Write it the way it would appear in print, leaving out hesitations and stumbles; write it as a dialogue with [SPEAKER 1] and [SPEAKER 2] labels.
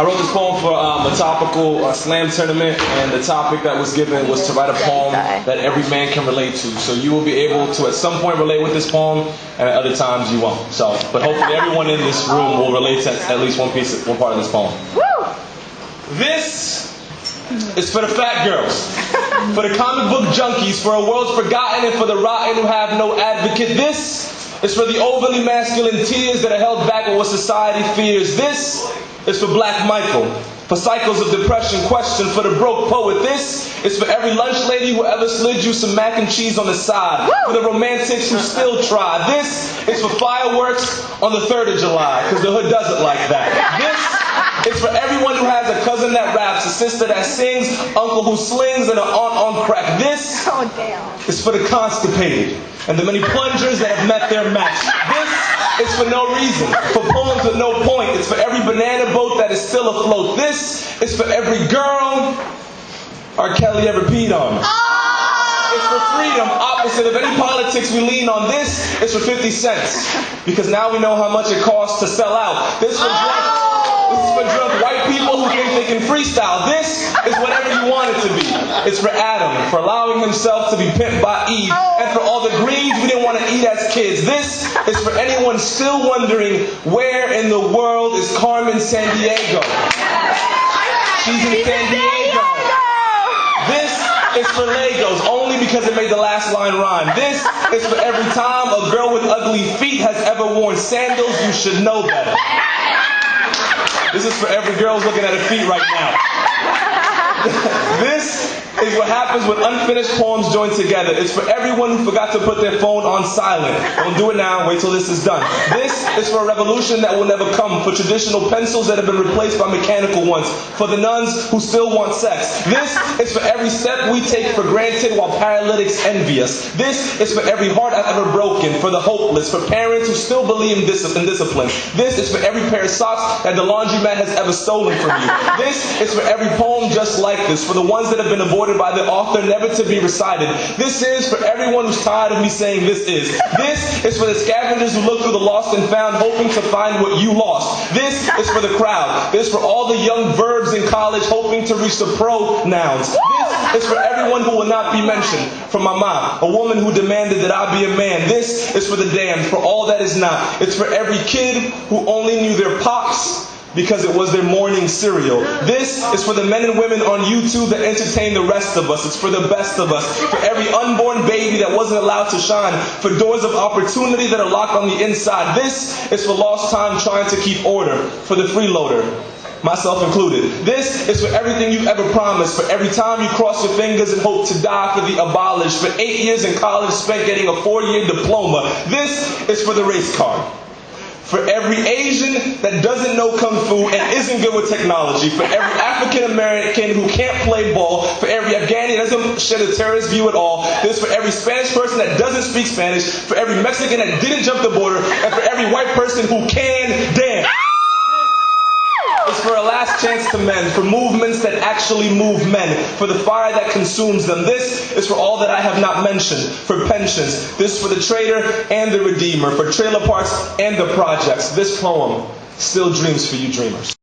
[SPEAKER 1] I wrote this poem for a topical slam tournament, and the topic that was given was to write a poem that every man can relate to. So you will be able to at some point relate with this poem, and at other times you won't. So, but hopefully everyone in this room will relate to at least one part of this poem. This is for the fat girls, for the comic book junkies, for a world forgotten, and for the rotten who have no advocate. This is for the overly masculine tears that are held back by what society fears. This is for Black Michael, for cycles of depression questioned, for the broke poet. This is for every lunch lady who ever slid you some mac and cheese on the side, for the romantics who still try. This is for fireworks on the 3rd of July, because the hood does it like that. This is for everyone who has a cousin that raps, a sister that sings, uncle who slings, and an aunt on crack. This is for the constipated and the many plungers that have met their match. This is for no reason, for poems with no point. It's for every banana boat that is still afloat. This is for every girl R. Kelly ever peed on. It's for freedom, opposite of any politics we lean on. This is for 50 cents, because now we know how much it costs to sell out. This is for drunk white people who think they can freestyle. This is whatever you want it to be. It's for Adam, for allowing himself to be pimped by Eve, and for all the greens we didn't want to eat as kids. This is for anyone still wondering, where in the world is Carmen Sandiego? She's in San Diego. This is for Legos, only because it made the last line rhyme. This is for every time a girl with ugly feet has ever worn sandals. You should know better. This is for every girl who's looking at her feet right now. This is what happens when unfinished poems join together. It's for everyone who forgot to put their phone on silent. Don't do it now, wait till this is done. This is for a revolution that will never come, for traditional pencils that have been replaced by mechanical ones, for the nuns who still want sex. This is for every step we take for granted while paralytics envy us. This is for every heart I've ever broken, for the hopeless, for parents who still believe in discipline. This is for every pair of socks that the laundromat has ever stolen from you. This is for every poem just like this, for the ones that have been aborted by the author, never to be recited. This is for everyone who's tired of me saying this is. This is for the scavengers who look through the lost and found, hoping to find what you lost. This is for the crowd. This is for all the young verbs in college hoping to reach the pronouns. This is for everyone who will not be mentioned. For my mom, a woman who demanded that I be a man. This is for the damned, for all that is not. It's for every kid who only knew their pops because it was their morning cereal. This is for the men and women on YouTube that entertain the rest of us. It's for the best of us. For every unborn baby that wasn't allowed to shine. For doors of opportunity that are locked on the inside. This is for lost time trying to keep order. For the freeloader, myself included. This is for everything you've ever promised. For every time you cross your fingers and hope to die for the abolished. For 8 years in college spent getting a 4-year diploma. This is for the race card. For every Asian that doesn't know Kung Fu and isn't good with technology. For every African American who can't play ball. For every Afghani that doesn't shed a terrorist view at all. This is for every Spanish person that doesn't speak Spanish. For every Mexican that didn't jump the border. And for every white person who can dance. It's for a last chance to mend, for movements that actually move men, for the fire that consumes them. This is for all that I have not mentioned, for pensions. This is for the trader and the redeemer, for trailer parks and the projects. This poem still dreams for you dreamers.